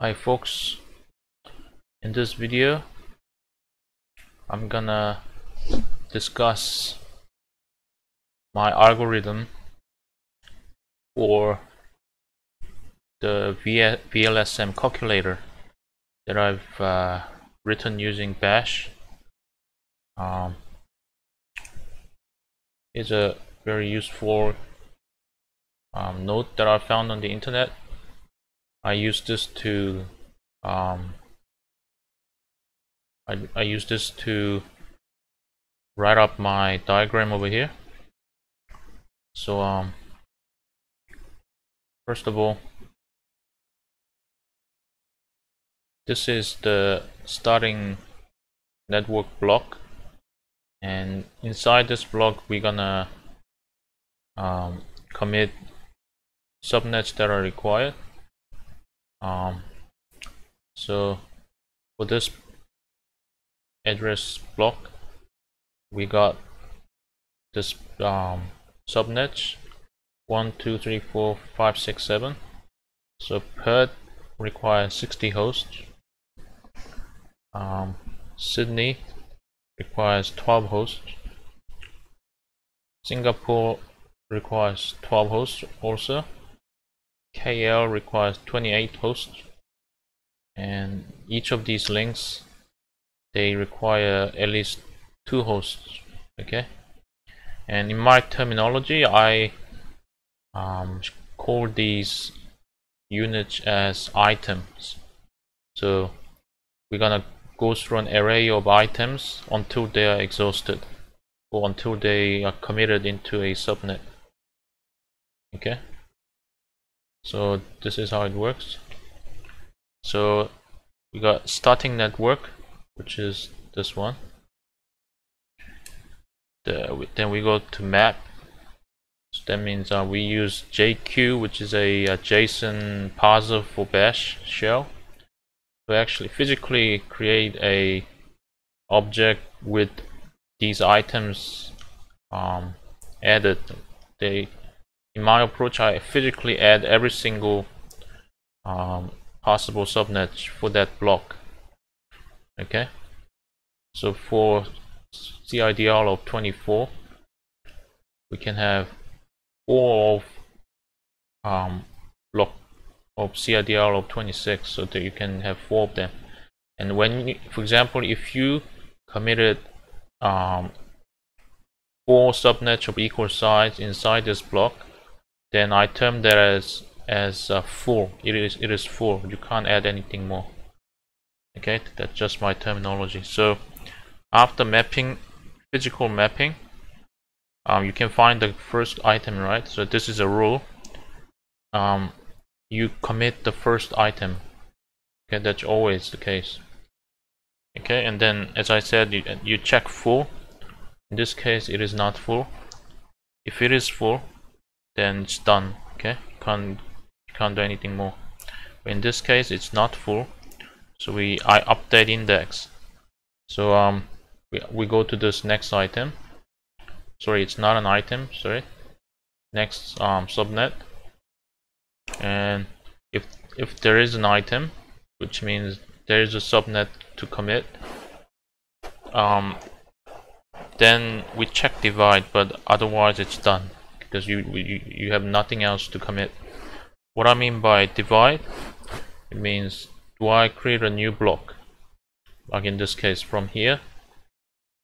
Hi folks, in this video I'm gonna discuss my algorithm for the VLSM calculator that I've written using Bash. It's a very useful node that I found on the internet. I use this to I use this to write up my diagram over here. So first of all, this is the starting network block, and inside this block we're gonna commit subnets that are required. So for this address block we got this subnets 1 2 3 4 5 6 7. So Perth requires 60 hosts. Sydney requires 12 hosts. Singapore requires 12 hosts also. KL requires 28 hosts, and each of these links they require at least 2 hosts. Okay, and in my terminology I call these units as items. So we're gonna go through an array of items until they are exhausted, or until they are committed into a subnet. Okay, so this is how it works. So we got starting network, which is this one. Then we go to map. So that means we use JQ, which is a JSON parser for Bash shell, to actually physically create a object with these items added. In my approach, I physically add every single possible subnet for that block. Okay, so for CIDR of 24, we can have 4 of block of CIDR of 26, so that you can have 4 of them. And when you, for example, if you committed 4 subnets of equal size inside this block, then I term that as full. It is full. You can't add anything more. Okay, that's just my terminology. So after mapping, physical mapping, you can find the first item, right? So this is a rule. You commit the first item. Okay, that's always the case. Okay, and then as I said, you check full. In this case, it is not full. If it is full, then it's done. Okay, you can't do anything more. But in this case, it's not full, so I update index. So we go to this next item. Sorry, it's not an item. Sorry, next subnet. And if there is an item, which means there is a subnet to commit, then we check divide, but otherwise it's done, because you have nothing else to commit. What I mean by divide, it means, do I create a new block? Like in this case, from here,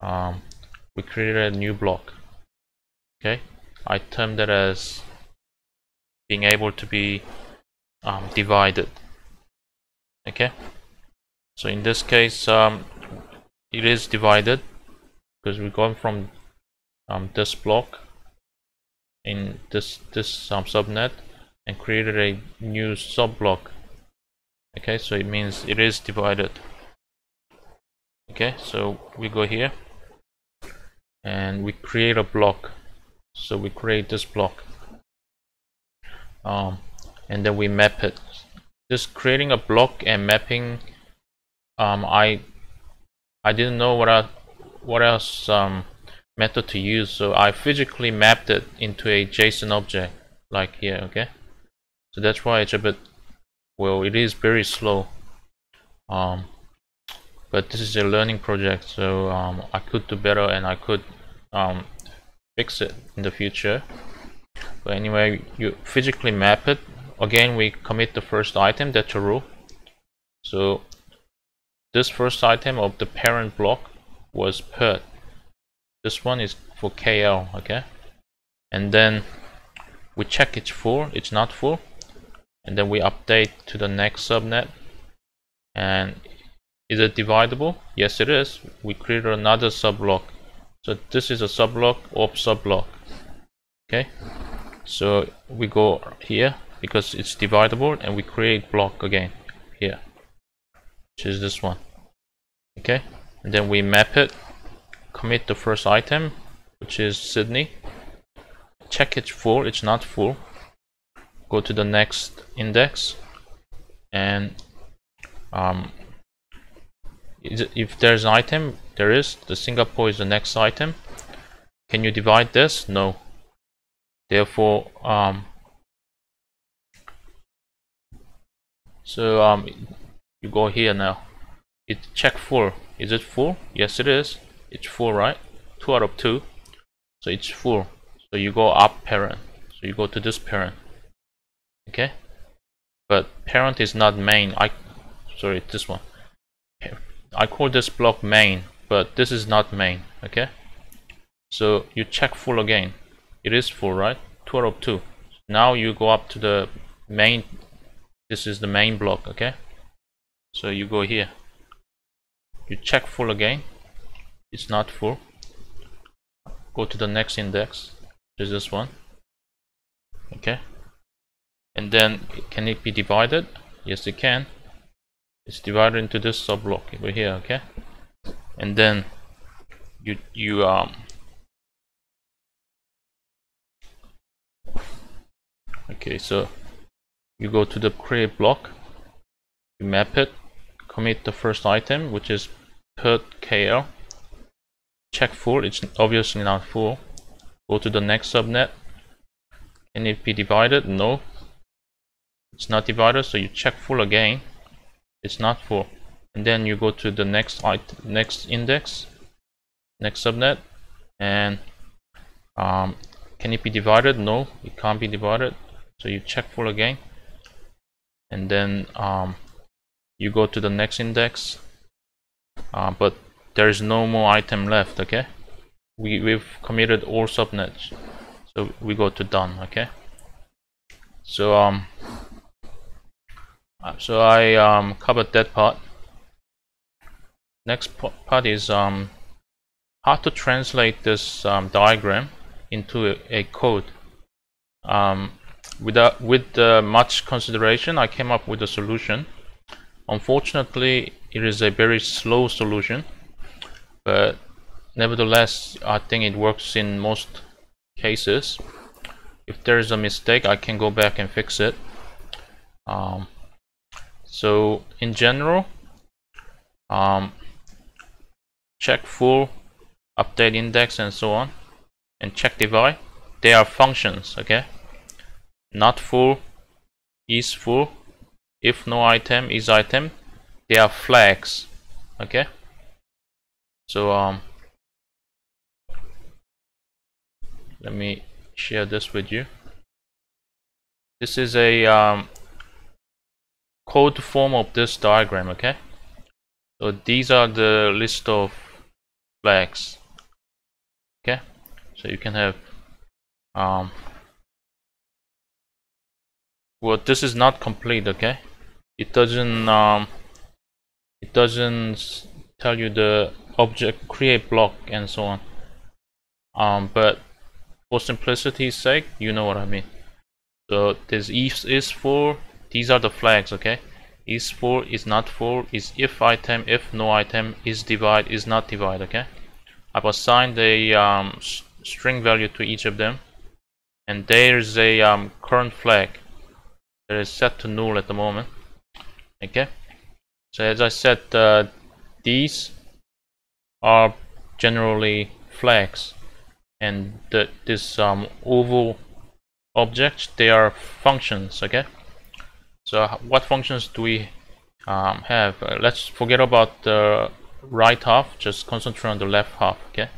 we created a new block. Okay, I term that as being able to be divided. Okay, so in this case, it is divided because we're going from this block in this subnet and created a new subblock. Okay, so it means it is divided. Okay, so we go here and we create a block. So we create this block, and then we map it. Just creating a block and mapping, I didn't know what else method to use, so I physically mapped it into a JSON object like here. Okay, so that's why it's a bit well, it is very slow. But this is a learning project, so I could do better and I could fix it in the future. But anyway, you physically map it. Again, we commit the first item, that's a rule. So this first item of the parent block was put. This one is for KL, okay? And then we check it's full, it's not full, and then we update to the next subnet. And is it dividable? Yes, it is. We create another subblock. So this is a subblock of subblock. Okay. So we go here because it's dividable, and we create block again here, which is this one. Okay. And then we map it, commit the first item, which is Sydney. Check it's full. It's not full. Go to the next index, and if there's an item, there is. The Singapore is the next item. Can you divide this? No. Therefore, you go here now. It check full. Is it full? Yes, it is. It's full, right? 2 out of 2. So it's full. So you go up parent. So you go to this parent. Okay. But parent is not main. Sorry, this one. I call this block main, but this is not main. Okay. So you check full again. It is full, right? 2 out of 2. Now you go up to the main. This is the main block. Okay. So you go here. You check full again. It's not full. Go to the next index, which is this one. Okay. And then can it be divided? Yes, it can. It's divided into this subblock over here. Okay. And then you okay, so you go to the create block, you map it, commit the first item, which is put KL, check full. It's obviously not full. Go to the next subnet. Can it be divided? No, it's not divided. So you check full again. It's not full. And then you go to the next index, next subnet, and can it be divided? No, it can't be divided. So you check full again, and then you go to the next index, but there is no more item left. Okay, we've committed all subnets, so we go to done. Okay, so I covered that part. Next part is how to translate this diagram into a code. With much consideration, I came up with a solution. Unfortunately, it is a very slow solution, but nevertheless, I think it works in most cases. If there is a mistake, I can go back and fix it. So in general, check full, update index, and so on, and check divide. They are functions. Okay. Not full, is full, if no item, is item. They are flags. Okay. So let me share this with you. This is a code form of this diagram. Okay. So these are the list of flags. Okay. So you can have well, this is not complete. Okay, it doesn't tell you the object create block and so on. But for simplicity's sake, you know what I mean. So this is for, these are the flags. Okay, is for, is not for, is if item, if no item, is divide, is not divide. Okay, I've assigned a string value to each of them, and there's a current flag that is set to null at the moment. Okay, so as I said, these are generally flags, and this oval objects, they are functions. Okay, So what functions do we have? Let's forget about the right half, just concentrate on the left half. Okay,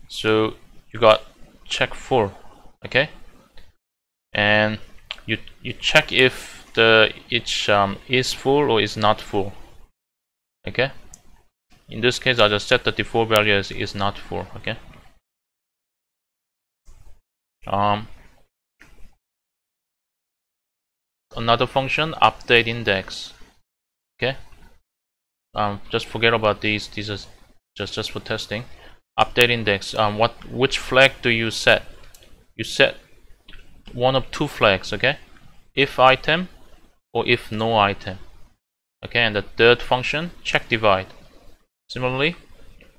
so you got check full. Okay, and you check if the each is full or is not full. Okay, in this case I'll just set the default value as is not full. Okay, another function, update index. Okay, just forget about these are just for testing. Update index, which flag do you set? You set one of two flags. Okay, if item or if no item. Okay, and the third function, check divide. Similarly,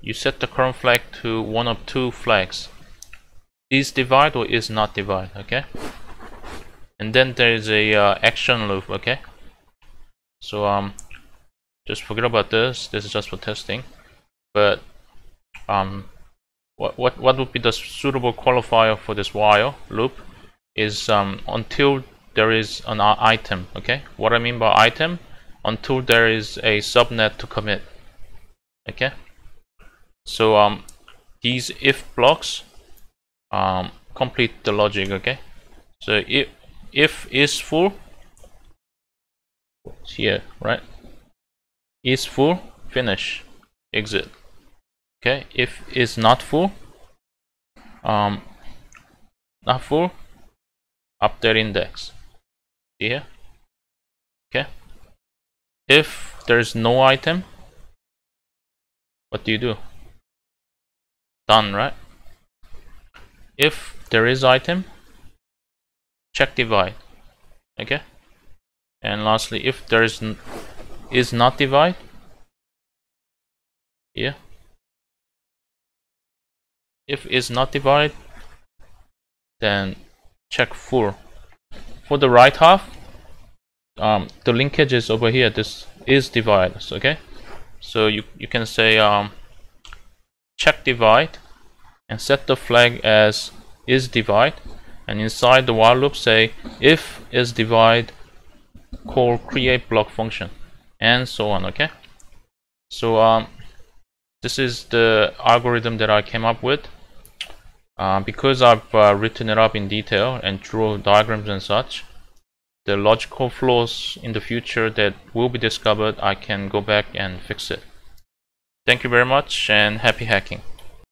you set the current flag to one of two flags, is divide or is not divide. Okay, and then there is a action loop. Okay, so just forget about this. This is just for testing. But what would be the suitable qualifier for this while loop is until there is an item. Okay, what I mean by item, until there is a subnet to commit. Okay, so these if blocks complete the logic. Okay, so if is full here, right? Is full, finish, exit. Okay, if is not full, not full, update index. See here? Okay. If there is no item, what do you do? Done, right? If there is item, check divide. Okay. And lastly, if there is not divide, yeah. If is not divide, then check full. For the right half, the linkage is over here. This is divide. Okay, so you can say check divide and set the flag as is divide, and inside the while loop say if is divide, call create block function, and so on. Okay, so this is the algorithm that I came up with. Because I've written it up in detail and drew diagrams and such, the logical flaws in the future that will be discovered, I can go back and fix it. Thank you very much and happy hacking.